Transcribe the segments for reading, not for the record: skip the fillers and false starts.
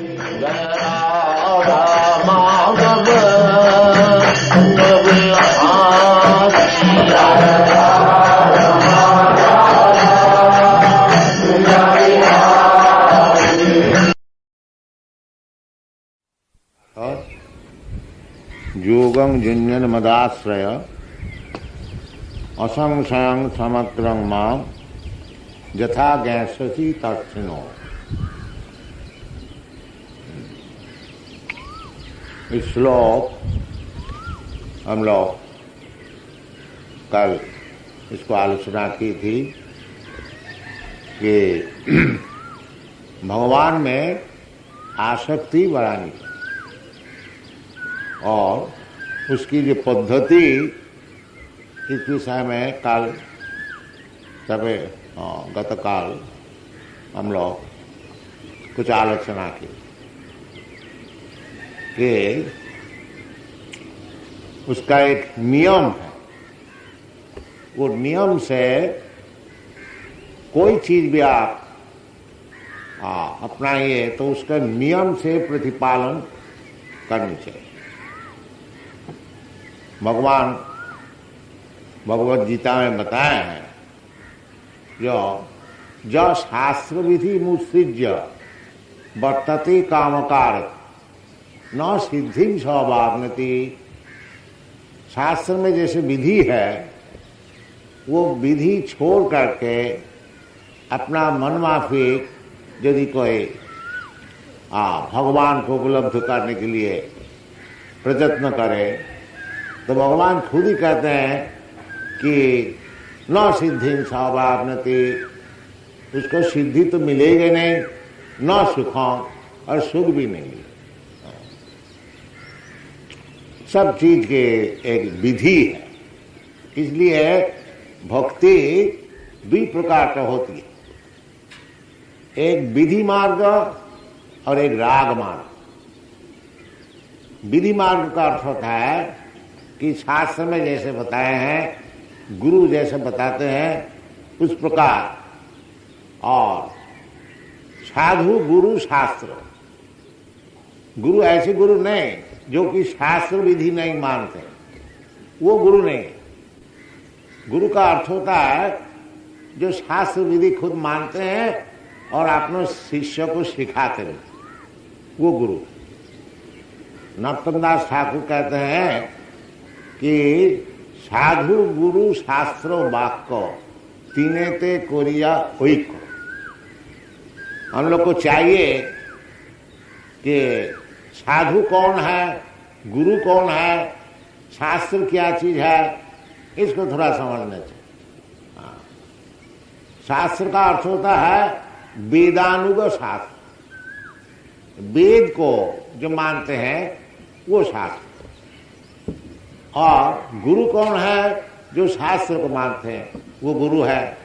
जय राधा माधव योगं जुन्यन मदाश्रय असंशयं समग्रं मां यथा ज्ञास्यसि तच्छृणु। इस श्लोक हम लोग कल इसको आलोचना की थी कि भगवान में आसक्ति बढ़ानी और उसकी जो पद्धति इस विषय में कल सभी गतकाल हम लोग कुछ आलोचना की कि उसका एक नियम है। वो नियम से कोई चीज भी आप अपनाइए तो उसका नियम से प्रतिपालन करनी चाहिए। भगवान भगवद गीता में बताए हैं जो शास्त्र विधि मुत्सृज्य वर्तते कामकार न सिद्धिं स्वाप्नोति। शास्त्र में जैसे विधि है वो विधि छोड़ करके अपना मनमाफिक यदि कोई भगवान को उपलब्ध करने के लिए प्रयत्न करे तो भगवान खुद ही कहते हैं कि न सिद्धिं स्वाप्नोति, उसको सिद्धि तो मिलेगी नहीं, न सुखम और सुख भी नहीं। सब चीज के एक विधि है। इसलिए भक्ति दो प्रकार का होती है, एक विधि मार्ग और एक राग मार्ग। विधि मार्ग का अर्थ होता है कि शास्त्र में जैसे बताए हैं, गुरु जैसे बताते हैं उस प्रकार, और साधु गुरु शास्त्र। गुरु ऐसे गुरु नहीं जो कि शास्त्र विधि नहीं मानते, वो गुरु नहीं। गुरु का अर्थ होता है जो शास्त्र विधि खुद मानते हैं और अपने शिष्य को सिखाते हैं, वो गुरु। नरोत्तम दास ठाकुर कहते हैं कि साधु गुरु शास्त्र वाक्य तीनेते कोरिया ऐक्य। हम लोग को चाहिए कि साधु कौन है, गुरु कौन है, शास्त्र क्या चीज है, इसको थोड़ा समझना चाहिए। शास्त्र का अर्थ होता है वेदानुग शास्त्र। वेद को जो मानते हैं वो शास्त्र। और गुरु कौन है, जो शास्त्र को मानते हैं वो गुरु है।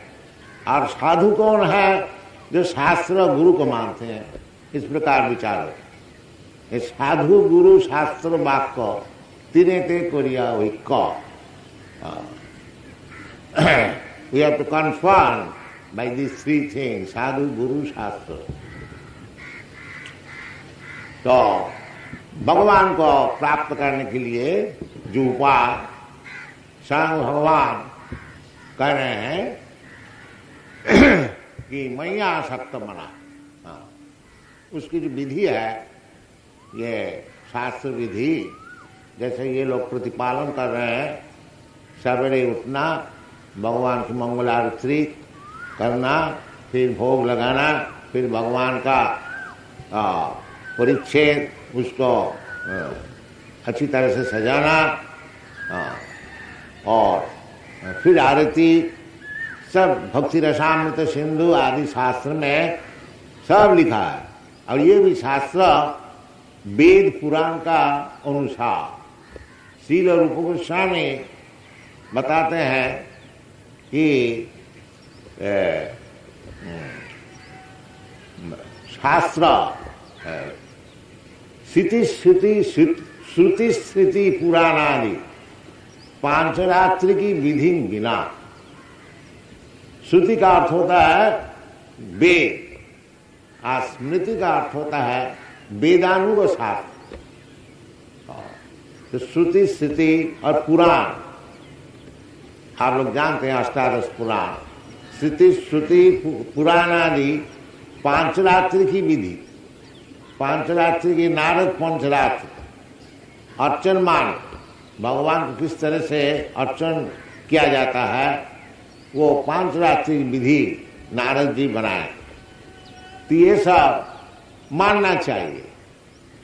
और साधु कौन है, जो शास्त्र गुरु को मानते हैं। इस प्रकार विचार हो। साधु गुरु शास्त्र वाक्य तीनेते कोरिया ऐक्य। We have to confirm by these three things, साधु गुरु शास्त्र। तो भगवान को प्राप्त करने के लिए जो उपाय स्वयं भगवान कह रहे हैं कि मैया आसक्त मना, उसकी जो विधि है, ये शास्त्र विधि जैसे ये लोग प्रतिपालन कर रहे हैं। सवेरे उठना, भगवान की मंगल आरती करना, फिर भोग लगाना, फिर भगवान का परिच्छेद उसको अच्छी तरह से सजाना, और फिर आरती। सब भक्ति रसामृत सिंधु आदि शास्त्र में सब लिखा है। और ये भी शास्त्र वेद पुराण का अनुसार श्रील रूप गोस्वामी बताते हैं कि शास्त्र श्रुति स्मृति पुराणादि पांचरात्रि की विधि बिना। श्रुति का अर्थ होता है वेद, और स्मृति का अर्थ होता है वेदानुग शास्त्र। तो श्रुति, स्मृति और पुराण, आप लोग जानते हैं अष्टादश पुराण, श्रुति, श्रुति, पुराण आदि पांचरात्रि की विधि, पांचरात्रि की नारद पंचरात्रि, अर्चन मान, भगवान को किस तरह से अर्चन किया जाता है, वो पांचरात्रि विधि नारद जी बनाए। तो ये सब मानना चाहिए।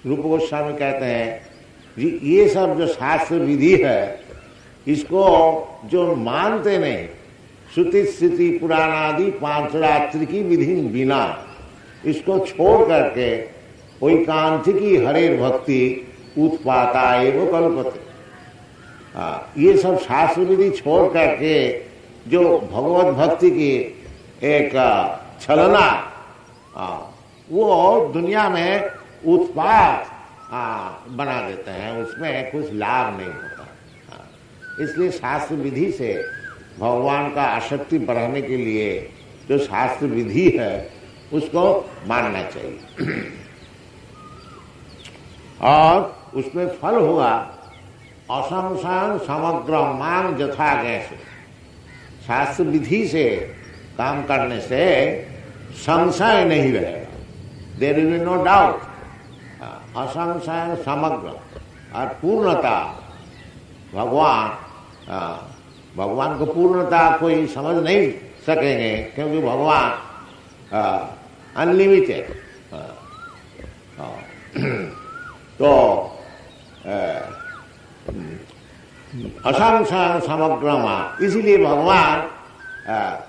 रूप गोस्वामी कहते हैं ये सब जो शास्त्र विधि है, इसको जो मानते नहीं, श्रुति, स्मृति, पुराण आदि पांचरात्रि की विधि बिना इसको छोड़ करके एकांतिकी हरेर भक्ति उत्पाता एवं कल्पते। ये सब शास्त्र विधि छोड़ करके जो भगवत भक्ति की एक छलना, वो दुनिया में उत्पात बना देते हैं, उसमें कुछ लाभ नहीं होता। इसलिए शास्त्र विधि से भगवान का आसक्ति बढ़ाने के लिए जो शास्त्र विधि है उसको मानना चाहिए और उसमें फल होगा असंशय समग्र मान यथा गैसे। शास्त्र विधि से काम करने से संशय नहीं रहेगा, there will be no doubt. असंशय समग्र और पूर्णता, भगवान को पूर्णता कोई समझ नहीं सकेंगे, क्योंकि भगवान अनलिमिटेड। तो असंशय समग्र, इसीलिए भगवान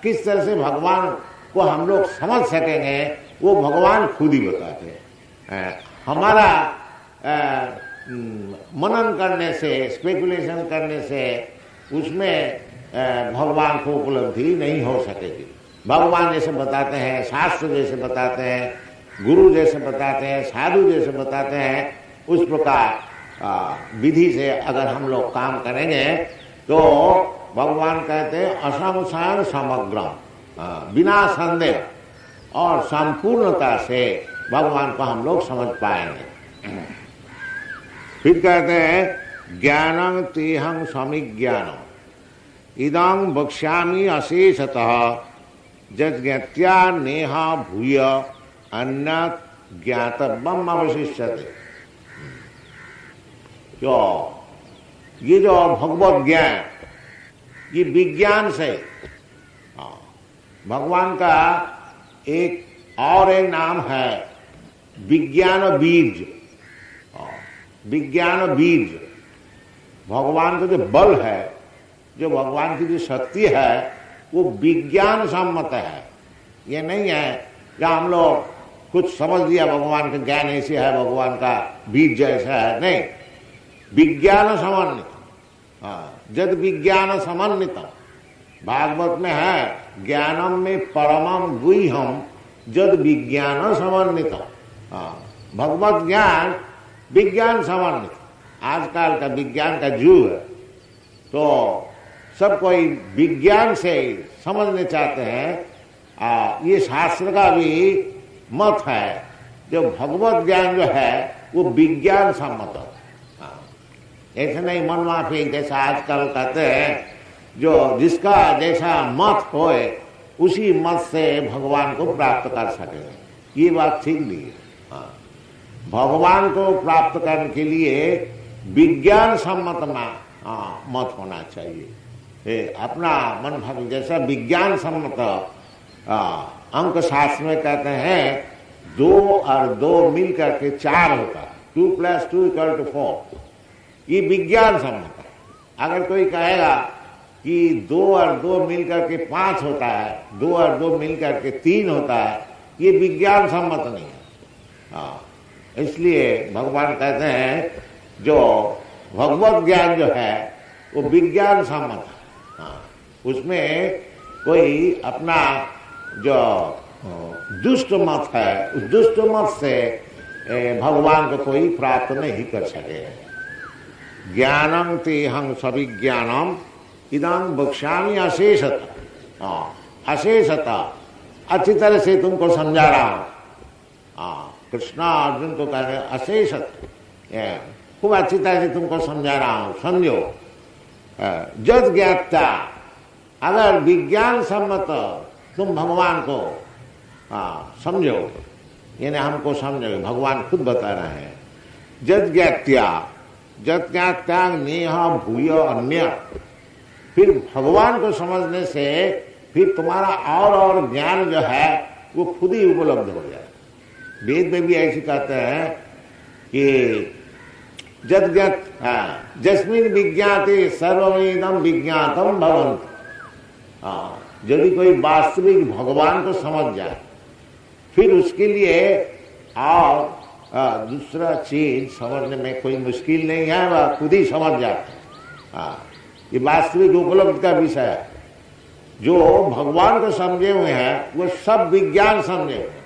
किस तरह से भगवान को हम लोग समझ सकेंगे वो भगवान खुद ही बताते हैं। हमारा मनन करने से, स्पेकुलेशन करने से उसमें भगवान को उपलब्धि नहीं हो सकेगी। भगवान जैसे बताते हैं, शास्त्र जैसे बताते हैं, गुरु जैसे बताते हैं, साधु जैसे बताते हैं, उस प्रकार विधि से अगर हम लोग काम करेंगे तो भगवान कहते हैं असंशय समग्र, बिना संदेह और संपूर्णता से भगवान को हम लोग समझ पाएंगे। फिर कहते हैं ज्ञानं तेहं समिज्ञानम् इदं वक्ष्यामि अशेषतः यज्ञत्या नेहा भूय अन्यत् ज्ञातव्यम् अवशिष्यते। तो ये जो भगवत ज्ञान, ये विज्ञान से, भगवान का एक और एक नाम है विज्ञान बीज। विज्ञान बीज, भगवान का जो बल है, जो भगवान की जो शक्ति है, वो विज्ञान सम्मत है। ये नहीं है कि हम लोग कुछ समझ लिया भगवान का ज्ञान ऐसे है, भगवान का बीज जैसा है, नहीं, विज्ञान समन्वित। जद विज्ञान समन्वित, भागवत में है ज्ञानम में परमम गुह्यम जद विज्ञान समन्वित। भगवत ज्ञान विज्ञान समन्वित। आजकल का विज्ञान का युग है, तो सब कोई विज्ञान से समझने चाहते हैं। ये शास्त्र का भी मत है, जो भगवत ज्ञान जो है वो विज्ञान सम्मत है। ऐसे नहीं मनमाफी जैसा आजकल कहते हैं, जो जिसका जैसा मत होए उसी मत से भगवान को प्राप्त कर सके। ये बात ठीक नहीं है। भगवान को प्राप्त करने के लिए विज्ञान सम्मत मत होना चाहिए। अपना मन भाव जैसा विज्ञान सम्मत अंक शास्त्र में कहते हैं 2 और 2 मिलकर के 4 होता है, 2 + 2 = 4। ये विज्ञान सम्मत है। अगर कोई कहेगा कि 2 और 2 मिलकर के 5 होता है, 2 और 2 मिलकर के 3 होता है, ये विज्ञान सम्मत नहीं है। इसलिए भगवान कहते हैं जो भगवत ज्ञान जो है वो विज्ञान सम्मत है। उसमें कोई अपना जो दुष्ट मत है, उस दुष्ट मत से भगवान को कोई प्राप्त नहीं कर सके। ज्ञानं तेहं सविज्ञानम् इदं वक्ष्यामि अशेषतः। अशेषतः अच्छी तरह से तुमको समझा रहा हूं। कृष्णा अर्जुन को कह रहे अशेष खूब अच्छी तरह से तुमको समझा रहा हूं, समझो। जद ज्ञाता, अगर विज्ञान सम्मत तुम भगवान को समझो, यानी हमको समझो, भगवान खुद बता रहे हैं। जद ज्ञात्या नेहा भूय अन्य, फिर भगवान को समझने से फिर तुम्हारा और ज्ञान जो है वो खुद ही उपलब्ध हो जाए। वेद में भी ऐसे कहते हैं कि जस्मिन विज्ञाते सर्वमेदं विज्ञातम भवन्ति। यदि कोई वास्तविक भगवान को समझ जाए, फिर उसके लिए और दूसरा चीज समझने में कोई मुश्किल नहीं है, वह खुद ही समझ जाता है। ये वास्तविक उपलब्ध का विषय है। जो भगवान को समझे हुए हैं वो सब विज्ञान समझे हुए हैं।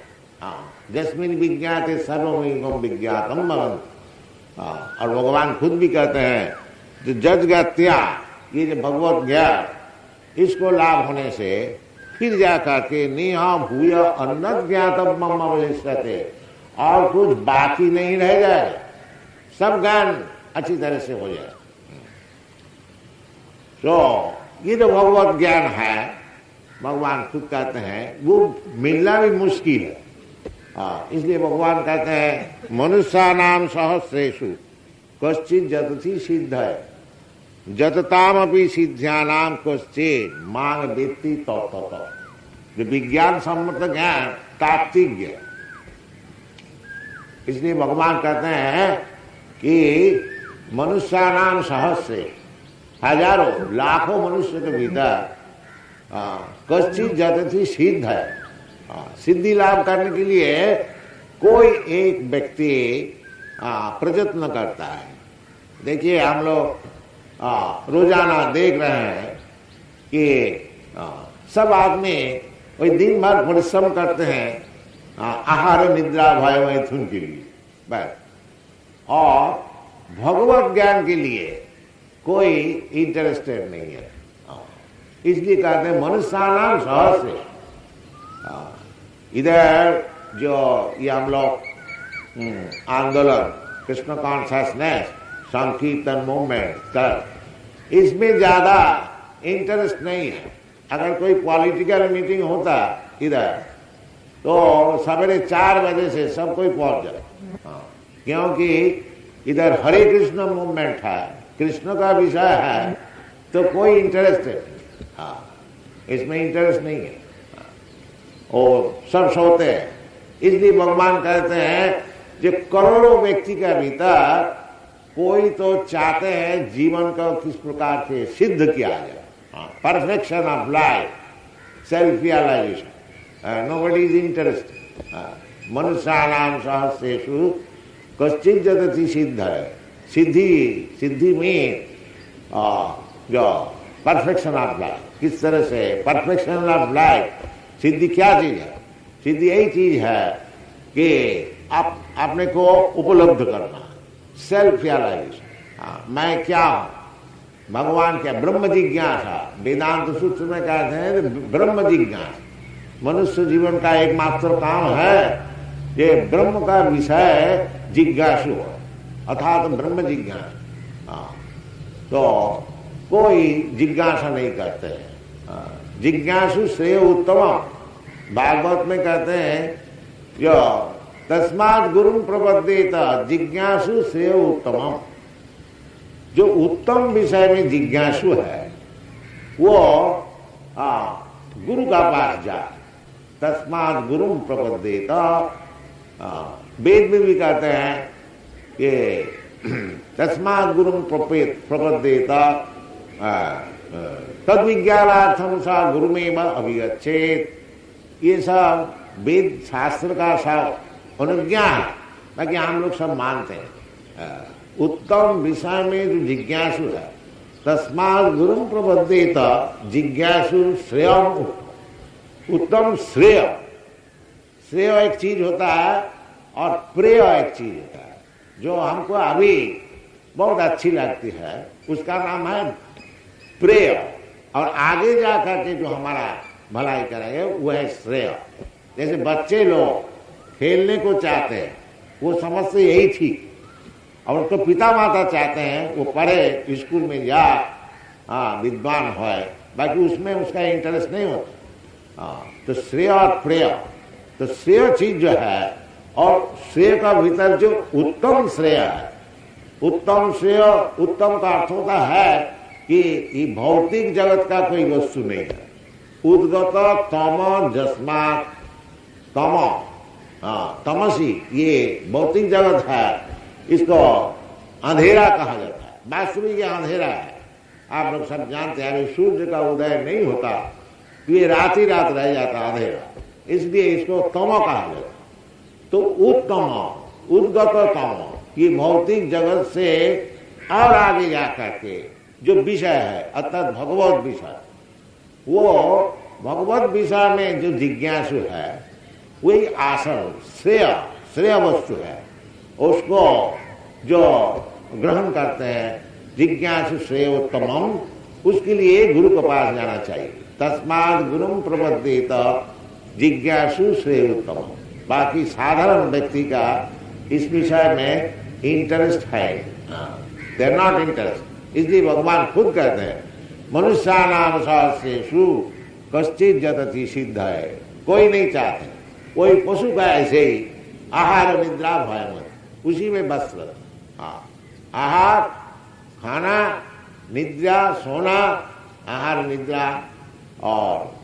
जस्मिन विज्ञाते सर्वमेदं विज्ञातम भवन्ति। और भगवान खुद भी कहते हैं जो जज्ञात्या, ये जो भगवत ज्ञान, इसको लाभ होने से फिर जा करके नेहा भूय अन्नत ज्ञातम मम अवशिष्यते, और कुछ बाकी नहीं रह जाए, सब ज्ञान अच्छी तरह से हो जाए। तो ये जो भगवत ज्ञान है, भगवान खुद कहते हैं वो मिलना भी मुश्किल है। इसलिए भगवान कहते हैं मनुष्यानाम सहस्रेषु कश्चित् जतति सिद्धये जततामपि सिद्ध्यानाम कश्चित् मांग वेत्ति तत्ततः। जो विज्ञान सम्मत ज्ञान तात्विक ज्ञान, इसलिए भगवान कहते हैं कि मनुष्यानाम सहस्रे, हजारों लाखों मनुष्य के भीतर कश्चित् जतति सिद्धये, सिद्धि लाभ करने के लिए कोई एक व्यक्ति प्रयत्न करता है। देखिए हम लोग रोजाना देख रहे हैं कि सब आदमी वही दिन भर परिश्रम करते हैं आहार निद्रा भय मैथुन के लिए बस, और भगवत ज्ञान के लिए कोई इंटरेस्टेड नहीं है। इसलिए कहते हैं मनुष्यानाम सहस्रे। इधर जो ये हम लोग आंदोलन कृष्ण कॉन्शसनेस संकीर्तन मूवमेंट कर, इसमें ज्यादा इंटरेस्ट नहीं है। अगर कोई पॉलिटिकल मीटिंग होता इधर तो सवेरे 4 बजे से सब कोई पहुंच जाए, क्योंकि इधर हरे कृष्ण मूवमेंट है, कृष्ण का विषय है, तो कोई इंटरेस्ट है इसमें इंटरेस्ट नहीं है, और सब सोते हैं। इसलिए भगवान कहते हैं जो करोड़ों व्यक्ति के भीतर कोई तो चाहते हैं जीवन को किस प्रकार से सिद्ध किया जाए, perfection of life, self realisation. Nobody is interested. मनुष्यानाम सहस्रेषु कश्चित् जतति सिद्धये। सिद्धि में जो परफेक्शन ऑफ लाइफ, किस तरह से परफेक्शन ऑफ लाइफ, सिद्धि क्या चीज है? सिद्धि यही चीज है कि आप अपने को उपलब्ध करना, सेल्फ रियलाइजेशन। मैं क्या हूं, भगवान क्या, ब्रह्म जिज्ञासा। वेदांत सूत्र में कहते हैं ब्रह्म जिज्ञासा मनुष्य जीवन का एकमात्र काम है। ये ब्रह्म का विषय जिज्ञासु हो, अर्थात ब्रह्म जिज्ञासा। तो कोई जिज्ञासा नहीं करते हैं। जिज्ञासु श्रेय उत्तम, भागवत में कहते हैं जो तस्मात् गुरुं प्रपद्येत जिज्ञासु श्रेय उत्तम। जो उत्तम विषय में जिज्ञासु है वो गुरु का पास जाए। तस्मात् गुरुं प्रपद्येत, वेद में भी कहते हैं कि तस्मात् गुरुं प्रपद्येत तद विज्ञानार्थम सा गुरुमेव अभिगच्छेत। ये सब वेद शास्त्र का सब अनुज्ञा है, बाकी हम लोग सब मानते हैं। उत्तम विषय में जो जिज्ञासु है, तस्मात् गुरुं प्रपद्येत जिज्ञासु श्रेयम। उत्तम श्रेय, श्रेय एक चीज होता है और प्रेय एक चीज होता है। जो हमको अभी बहुत अच्छी लगती है उसका नाम है प्रेय, और आगे जाकर के जो हमारा भलाई करेंगे वो है श्रेय। जैसे बच्चे लोग खेलने को चाहते हैं, वो समझते यही ठीक। और उसको पिता माता चाहते हैं वो पढ़े, स्कूल में जा, विद्वान हो, बाकी उसमें उसका इंटरेस्ट नहीं होता। तो श्रेय और प्रेय, तो श्रेय चीज जो है, और श्रेय का भीतर जो उत्तम श्रेय है, उत्तम श्रेय, उत्तम का अर्थ होता है कि ये भौतिक जगत का कोई वस्तु नहीं है। उद्गत तम जस्मात् तम, तमसी, ये भौतिक जगत है, इसको अंधेरा कहा जाता है। वास्तविक ये अंधेरा है। आप लोग सब जानते हैं अगर सूर्य का उदय नहीं होता तो ये रात ही रात रह जाता अंधेरा, इसलिए इसको तम कहा जाता है। तो उत्तम, उद्गत तम, ये भौतिक जगत से और आगे जाकर के जो विषय है अर्थात भगवत विषय, वो भगवत विषय में जो जिज्ञासु है वही आसन श्रेय वस्तु है, उसको जो ग्रहण करते हैं जिज्ञासु श्रेय उत्तमम, उसके लिए गुरु के पास जाना चाहिए। तस्मात् गुरुम प्रपद्येत जिज्ञासु श्रेय उत्तमम। बाकी साधारण व्यक्ति का इस विषय में इंटरेस्ट है, दे आर नॉट इंटरेस्ट। इसलिए भगवान खुद कहते हैं मनुष्यानाम सहस्रेषु कश्चित् जतति सिद्ध है। कोई नहीं चाहते, कोई पशु का ऐसे ही आहार निद्रा भय, उसी में बस आहार, खाना, निद्रा, सोना, आहार निद्रा और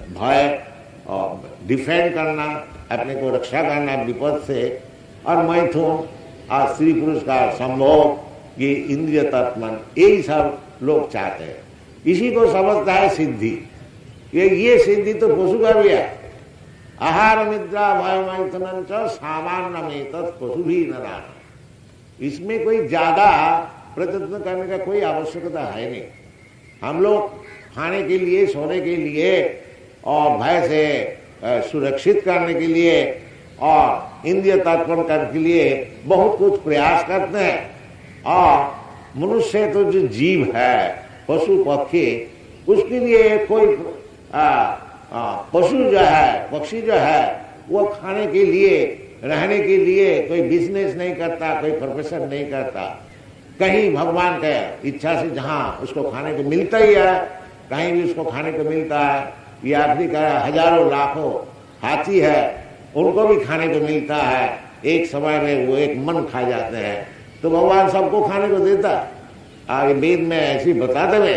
भय, और डिफेंड करना, अपने को रक्षा करना विपद से, और मैथुन और स्त्री पुरुष का संभोग, ये इंद्रिय तत्मन, यही सब लोग चाहते हैं। इसी को समझता है सिद्धि। ये सिद्धि तो पशु का भी है। आहार निद्रा भय मैथुन सामान्य में पशु भी न, इसमें कोई ज्यादा प्रयत्न करने का कोई आवश्यकता है नहीं। हम लोग खाने के लिए, सोने के लिए और भय से सुरक्षित करने के लिए और इंद्रिय तर्पण करने के लिए बहुत कुछ प्रयास करते हैं। और मनुष्य तो जो जीव है, पशु पक्षी, उसके लिए कोई पशु जो है, पक्षी जो है, वो खाने के लिए, रहने के लिए कोई बिजनेस नहीं करता, कोई प्रोफेशन नहीं करता। कहीं भगवान के इच्छा से जहां उसको खाने को मिलता ही है, कहीं भी उसको खाने को मिलता है। ये आदमी का हजारों लाखों हाथी है, उनको भी खाने को मिलता है। एक समय में वो एक मन खा जाते हैं, तो भगवान सबको खाने को देता है। आगे वेद में ऐसी बताते हुए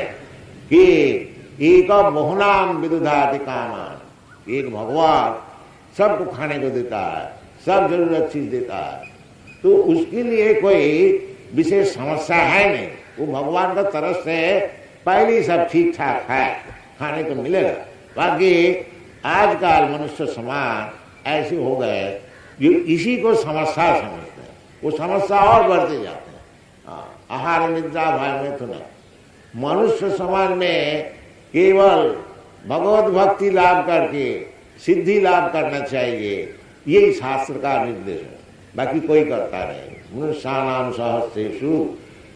कि एक मोहनाम विदुधाति कामान, एक भगवान सबको खाने को देता है, सब जरूरत चीज देता है। तो उसके लिए कोई विशेष समस्या है नहीं, वो भगवान का तरफ से पहले सब ठीक ठाक है, खाने को मिलेगा। बाकी आजकल मनुष्य समाज ऐसे हो गए जो इसी को समस्या समझते हैं, वो समस्या और बढ़ते जाते हैं। आहार निद्रा भय मैथुन, मनुष्य समाज में केवल भगवत भक्ति लाभ करके सिद्धि लाभ करना चाहिए, यही शास्त्र का निर्देश है। बाकी कोई करता नहीं। मनुष्यानाम सहस्रेषु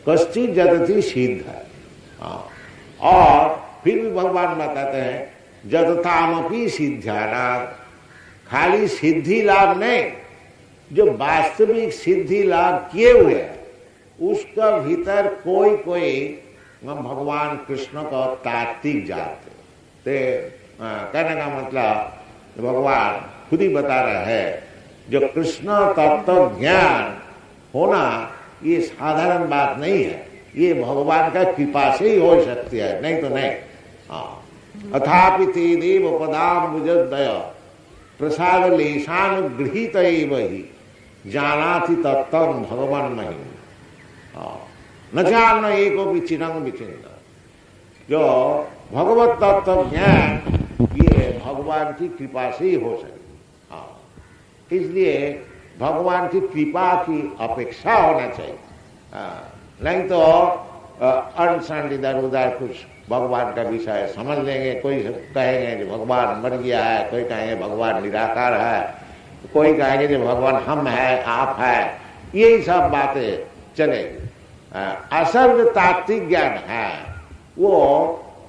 कश्चित् जतति सिद्ध है। और फिर भी भगवान बताते हैं जततामपि सिद्ध्यानात्, खाली सिद्धि लाभ नहीं, जो वास्तविक सिद्धि लाभ किए हुए है उसका भीतर कोई कोई भगवान कृष्ण को तात्विक जानते। कहने का मतलब भगवान खुद ही बता रहे हैं जो कृष्ण तत्व ज्ञान होना ये साधारण बात नहीं है, ये भगवान का कृपा से ही हो सकती है, नहीं तो नहीं। अथापि ते देव पदाम्बुजोदय प्रसाद लेशानुगृहीत ही जानाति तत्व भगवान महिम न जान एको विचिरंग विचिन्त। जो भगवत तत्व ज्ञान ये भगवान की कृपा से ही हो सके, इसलिए भगवान की कृपा की अपेक्षा होना चाहिए। नहीं तो अनशन इधर उधर कुछ भगवान का विषय समझ लेंगे। कोई कहेंगे कि भगवान मर गया है, कोई कहेंगे भगवान निराकार है, कोई कहेंगे कि भगवान हम है आप है, यही सब बातें चलेगी। असल जो तात्विक ज्ञान है वो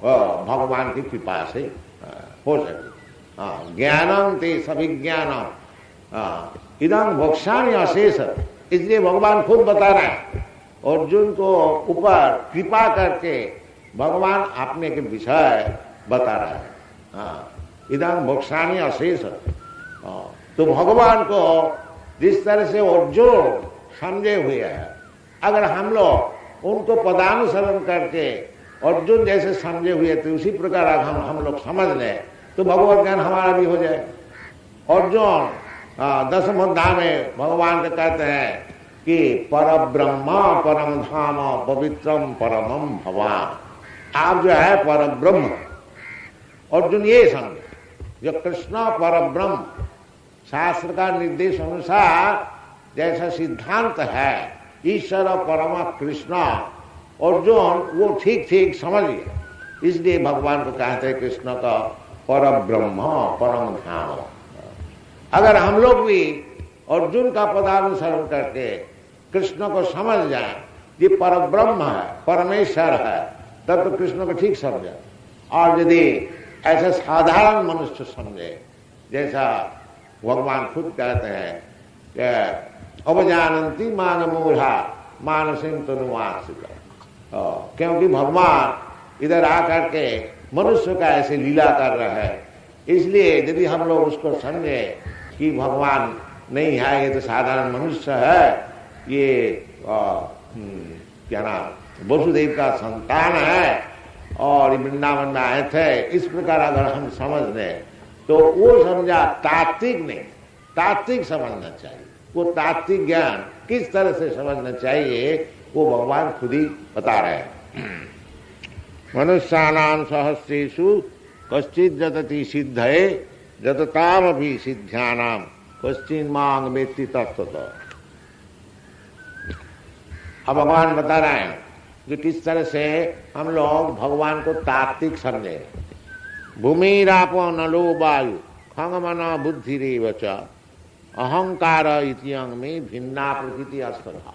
भगवान की कृपा से हो सके। ज्ञानम ते सभिज्ञानम इदं भोक्षामि अशेष, इसलिए भगवान खुद बता रहे हैं अर्जुन को ऊपर कृपा करके भगवान अपने के विषय बता रहे हैं। इदं भोक्षामि अशेष, तो भगवान को जिस तरह से अर्जुन समझे हुए हैं, अगर हम लोग उनको पदानुसरण करके अर्जुन जैसे समझे हुए थे उसी प्रकार अगर हम लोग समझ लें तो भगवत ज्ञान हमारा भी हो जाए। अर्जुन दसम अध्याय में भगवान को कहते हैं कि पर ब्रह्म परम धाम पवित्रम परमम भवान, आप जो है पर ब्रह्म, अर्जुन ये समझे जो कृष्ण पर ब्रह्म, शास्त्र का निर्देश अनुसार जैसा सिद्धांत है ईश्वर परम कृष्ण, अर्जुन वो ठीक ठीक समझिए, इसलिए भगवान को कहते हैं कृष्ण का पर ब्रह्म परम धाम। अगर हम लोग भी अर्जुन का पदानुसरण करके कृष्ण को समझ जाए ये पर ब्रह्म है, परमेश्वर है, तब तो कृष्ण को ठीक समझे। और यदि ऐसा साधारण मनुष्य समझे, जैसा भगवान खुद कहते हैं कि अवजानंती मान मूढ़ा मानसिं तनुवासिता, क्योंकि भगवान इधर आकर के मनुष्य का ऐसे लीला कर रहे हैं, इसलिए यदि हम लोग उसको समझे कि भगवान नहीं है, ये तो साधारण मनुष्य है, ये क्या नाम वसुदेव का संतान है और वृंदावन में आए थे, इस प्रकार अगर हम समझ लें तो वो समझा तात्विक नहीं, तात्विक समझना चाहिए। वो तात्विक ज्ञान किस तरह से समझना चाहिए वो भगवान खुद ही बता रहे हैं। मनुष्यानां सहस्रेषु कश्चित् जतति सिद्धये जततामपि सिद्ध्यानां कश्चिन् मां वेत्ति तत्त्वतः। अब भगवान बता रहे हैं कि किस तरह से हम लोग भगवान को तात्विक समझे। भूमिरापो नलो वायु खंगमना बुद्धिरेव च अहंकार इति अंग में भिन्ना प्रकृति अस्पधा।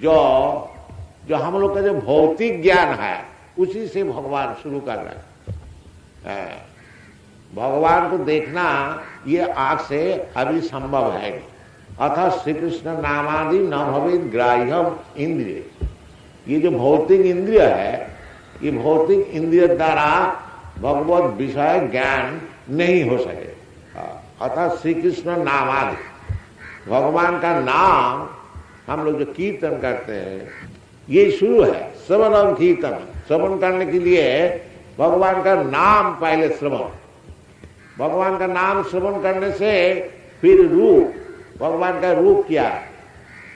जो हम लोग का जो भौतिक ज्ञान है उसी से भगवान शुरू कर रहे हैं। भगवान को देखना ये आंख से अभी संभव है, अतः श्री कृष्ण नामादि न भवेद ग्राह्यम इंद्रिय। ये जो भौतिक इंद्रिय है, ये भौतिक इंद्रिय द्वारा भगवत विषय ज्ञान नहीं हो सके। अतः श्री कृष्ण नामादि, भगवान का नाम हम लोग जो कीर्तन करते हैं ये शुरू है। श्रवण और कीर्तन, श्रवण करने के लिए भगवान का नाम पहले श्रवण, भगवान का नाम श्रवण करने से फिर रूप, भगवान का रूप क्या है,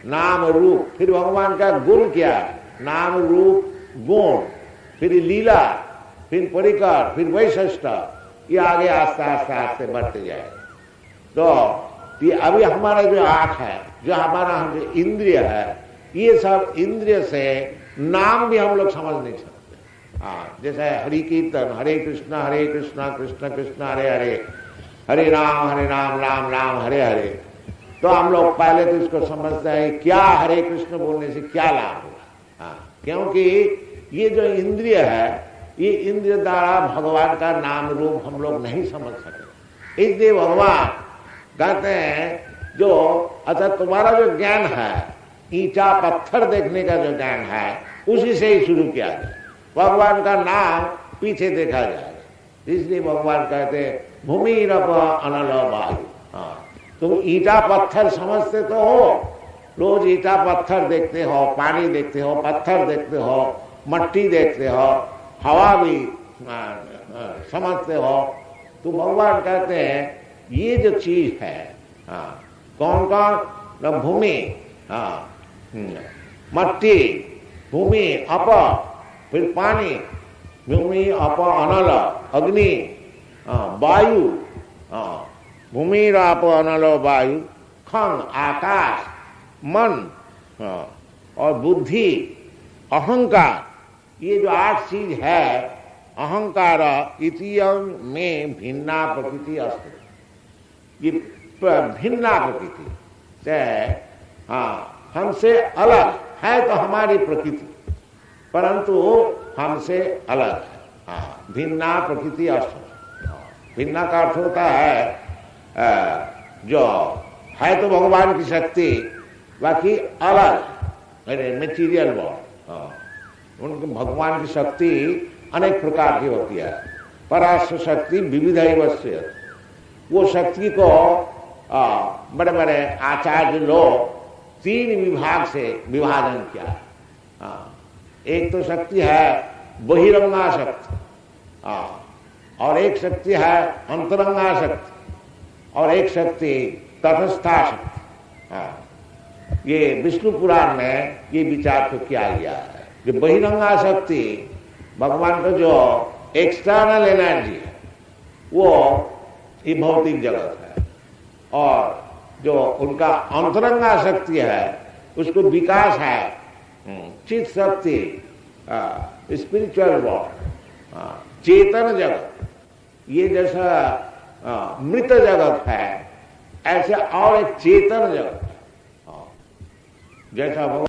नाम रूप, फिर भगवान का गुण क्या है, नाम रूप गुण, फिर लीला, फिर परिकर, फिर वैशिष्ट, ये आगे आस्ते आस्ते आस्ते बढ़ते जाए। तो ये अभी हमारा जो आंख है, जो हमारा इंद्रिय है, ये सब इंद्रिय से नाम भी हम लोग समझ नहीं सकते। जैसे हरि कीर्तन हरे कृष्णा कृष्ण कृष्ण हरे हरे, हरे राम राम राम हरे हरे, तो हम लोग पहले तो इसको समझते हैं क्या हरे कृष्ण बोलने से क्या लाभ होगा। क्योंकि ये जो इंद्रिय है, ये इंद्रिय द्वारा भगवान का नाम रूप हम लोग नहीं समझ सके। इसलिए भगवान कहते हैं जो अच्छा तुम्हारा जो ज्ञान है, ईंटा पत्थर देखने का जो ज्ञान है, उसी से ही शुरू किया जाए, भगवान का नाम पीछे देखा जाए। इसलिए भगवान कहते हैं भूमिरप अनल वायु। तुम ईंटा पत्थर समझते तो हो, रोज ईंटा पत्थर देखते हो, पानी देखते हो, पत्थर देखते हो, मट्टी देखते हो, हवा भी समझते हो, तो भगवान कहते हैं ये जो चीज है, कौन कौन, भूमि, मट्टी, भूमि अप, फिर पानी, भूमि अप अनल, अग्नि, वायु, भूमि राप अनल वायु, खंग आकाश, मन और बुद्धि, अहंकार, ये जो 8 चीज है, अहंकार इतियं में भिन्ना प्रकृति अस्ति। ये भिन्ना प्रकृति हमसे अलग है, तो हमारी प्रकृति, परंतु हमसे अलग है। भिन्ना प्रकृति अस्ति। भिन्ना का अर्थ होता है जो है तो भगवान की शक्ति, बाकी अलग मेटीरियल वर्ल्ड। उनके भगवान की शक्ति अनेक प्रकार की होती है। पराशर शक्ति विविध वश्य, वो शक्ति को बड़े बड़े आचार्य लोग 3 विभाग से विभाजन किया। एक तो शक्ति है बहिरंगा शक्ति, और एक शक्ति है अंतरंगा शक्ति, और एक शक्ति तटस्था शक्ति। ये विष्णु पुराण में ये विचार तो किया गया है। जो बहिरंगा शक्ति भगवान का जो एक्सटर्नल एनर्जी है वो ये भौतिक जगत है, और जो उनका अंतरंगा शक्ति है उसको विकास है चित्त शक्ति, स्पिरिचुअल वर्ल्ड, चेतन जगत। ये जैसा मृत जगत है ऐसे और एक चेतन जगत है। जैसा भगवान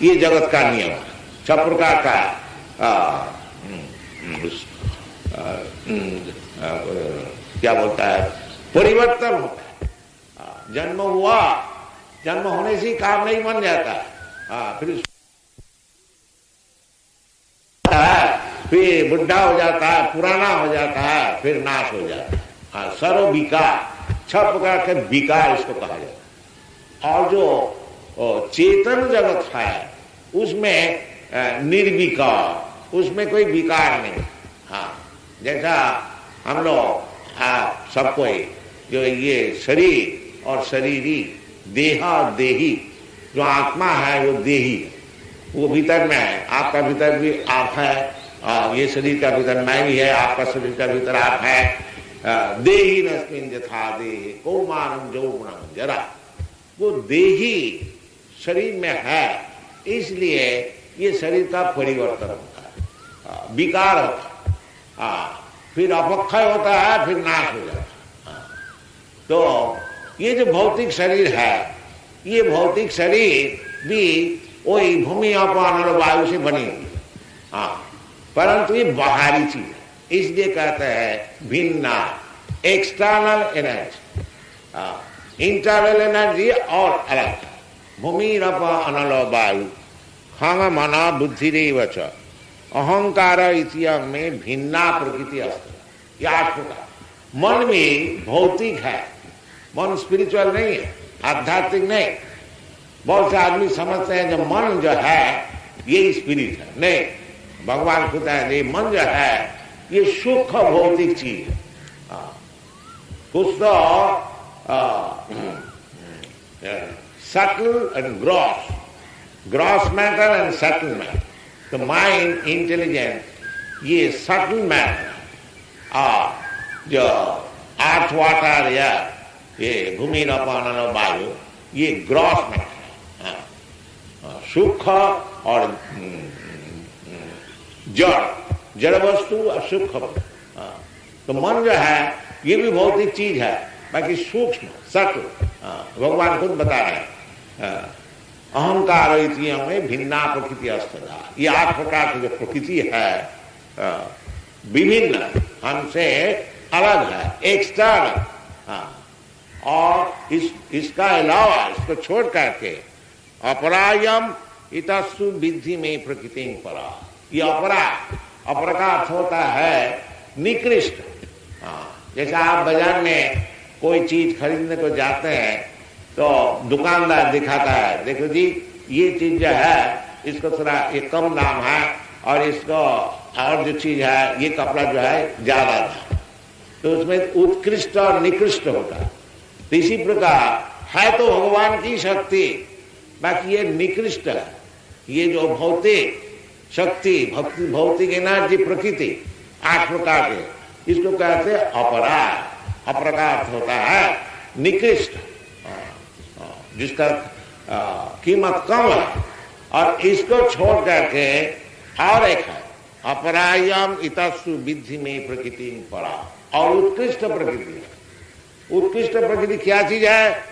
ये जगत का नियम है, 6 प्रकार का क्या बोलता है परिवर्तन होता है। जन्म हुआ, जन्म होने से काम नहीं बन जाता, फिर बुढ़ा हो जाता है, पुराना हो जाता है, फिर नाश हो जाता है। सर्व विकार, 6 प्रकार के विकार इसको कहा जाता है। और जो चेतन जगत है उसमें निर्विकार, उसमें कोई विकार नहीं। जैसा हम लोग सबको जो ये शरीर और शरीरी, देह और देही, जो आत्मा है वो देही, वो भीतर में है। आपका भीतर भी आप है, ये शरीर का भीतर मैं भी है, आपका शरीर का भीतर आप है। देही नस्मिन् यथा देहे कौमारं यौवनं जरा, वो देही शरीर में है, इसलिए ये शरीर का परिवर्तन होता है, विकार होता है, फिर अपक्षय होता है, फिर नाश हो जाता है। तो ये जो भौतिक शरीर है, ये भौतिक शरीर भी वही भूमि अपान और वायु से बनी हुई है, परंतु ये बाहरी चीज है, इसलिए कहते हैं भिन्ना, एक्सटर्नल एनर्जी, इंटरनल एनर्जी और अलग। भूमि अपान वायु खंग मना बुद्धि रेवच अहंकार इतिहास में भिन्ना प्रकृति अस्त्र। ये 8 प्रकार। मन भी भौतिक है, मन स्पिरिचुअल नहीं है, आध्यात्मिक नहीं। बहुत से आदमी समझते हैं जो मन जो है ये स्पिरिट है, नहीं। भगवान खुद है, ये मन जो है ये सुख भौतिक चीज है। कुछ तो subtle and gross matter and subtle matter। तो माइंड, इंटेलिजेंस, ये subtle matter, जो अर्थ, वाटर या ये भूमि अपान वायु, ये ग्रॉस मैटर है, सुख और जड़ वस्तु और सुख। तो मन जो है ये भी भौतिक चीज है, बाकी सूक्ष्म सत्व। भगवान खुद बता रहे हैं अहंकार इतिहास में भिन्ना प्रकृति अस्था। ये 8 प्रकार की जो प्रकृति है विभिन्न, हमसे अलग है, एक्सटर्नल। और इसका अलावा, इसको छोड़ करके अपरायम इतस्तु विद्धि में प्रकृति परा। ये अपर का अर्थ होता है निकृष्ट। जैसे आप बाजार में कोई चीज खरीदने को जाते हैं तो दुकानदार दिखाता है, देखो जी ये चीज जो है इसको थोड़ा ये कम दाम है, और इसको और जो चीज है ये कपड़ा जो है ज्यादा था। तो उसमें उत्कृष्ट और निकृष्ट होता है। तो इसी प्रकार है तो भगवान की शक्ति, बाकी ये निकृष्ट है। ये जो भौतिक शक्ति, भौतिक एनर्जी, प्रकृति 8 प्रकार के, इसको कहते हैं अपराध। अप्रकार होता है निकृष्ट, जिसका कीमत कम है। और इसको छोड़ करके और एक है अपरायम इतस्तु विद्धि में प्रकृति परा, और उत्कृष्ट प्रकृति है। उत्कृष्ट प्रकृति क्या चीज है?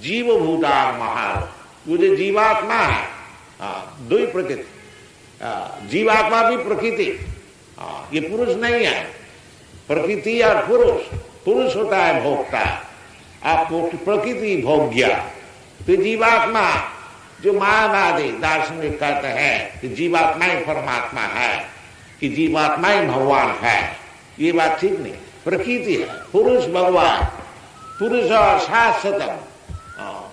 जीव भूता महार, वो जो जीवात्मा है, 2 प्रकृति, जीवात्मा भी प्रकृति, ये पुरुष नहीं है, प्रकृति और पुरुष। पुरुष होता है भोक्ता, आप प्रकृति भोग्य। तो जीवात्मा जो मायावादी दार्शनिक कहते हैं कि जीवात्मा ही परमात्मा है, कि जीवात्मा ही भगवान है, ये बात ठीक नहीं। प्रकृति है, पुरुष भगवान, पुरुष शाश्वतम,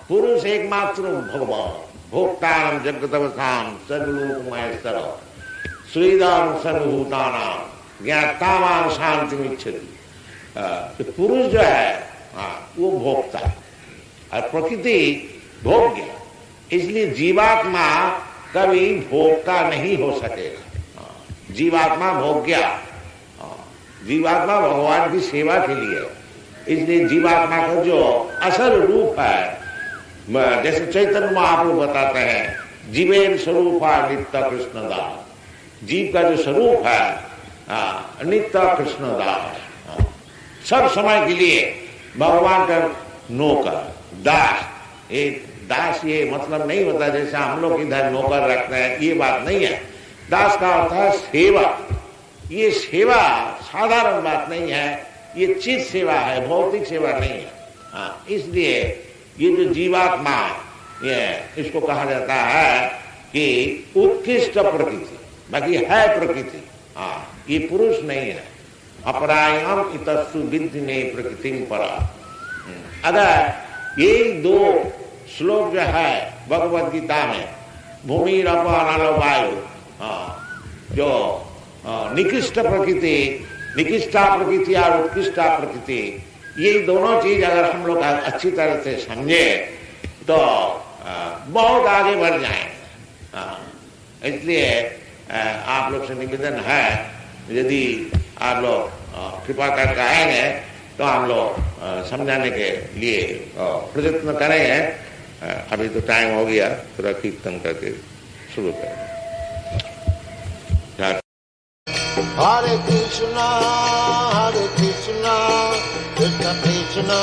पुरुष एकमात्र भगवान, भोक्तारम जगदवसाम सर्वलोकमहेश्वर श्रीदाम सर्वभूतानाम ज्ञातावान शांति मिच्छति। तो पुरुष जो है वो भोक्ता और प्रकृति भोग्य, इसलिए जीवात्मा कभी भोक्ता नहीं हो सकेगा। जीवात्मा भोग्य, जीवात्मा भगवान की सेवा के लिए, इसलिए जीवात्मा का जो असल रूप है, जैसे चैतन्य महाप्रभु बताते हैं जीवेन स्वरूप नित्य कृष्णदास, जीव का जो स्वरूप है नित्य कृष्णदास, सब समय के लिए भगवान का नौकर दास। एक दास ये मतलब नहीं होता जैसे हम लोग इधर नौकर रखते हैं, ये बात नहीं है। दास का अर्थ है सेवा। ये सेवा साधारण बात नहीं है, ये चित सेवा है, भौतिक सेवा नहीं है। इसलिए ये जो जीवात्मा, ये इसको कहा जाता है कि उत्कृष्ट प्रकृति, बाकी है प्रकृति, ये पुरुष नहीं है। अपरायम इतस्तु विद्धि में प्रकृति परा। अगर ये दो श्लोक जो है भगवद गीता में, भूमि रप अनल वायु, जो निकृष्ट प्रकृति, निकृष्टा प्रकृति और उत्कृष्टा प्रकृति, ये दोनों चीज अगर हम लोग अच्छी तरह से समझे तो बहुत आगे बढ़ जाए। इसलिए आप लोग से निवेदन है, यदि आप लोग कृपा करके आएंगे तो हम लोग समझाने के लिए प्रयत्न करेंगे। अभी तो टाइम हो गया, थोड़ा कीर्तन करके शुरू करें। Hare Krishna, Krishna Krishna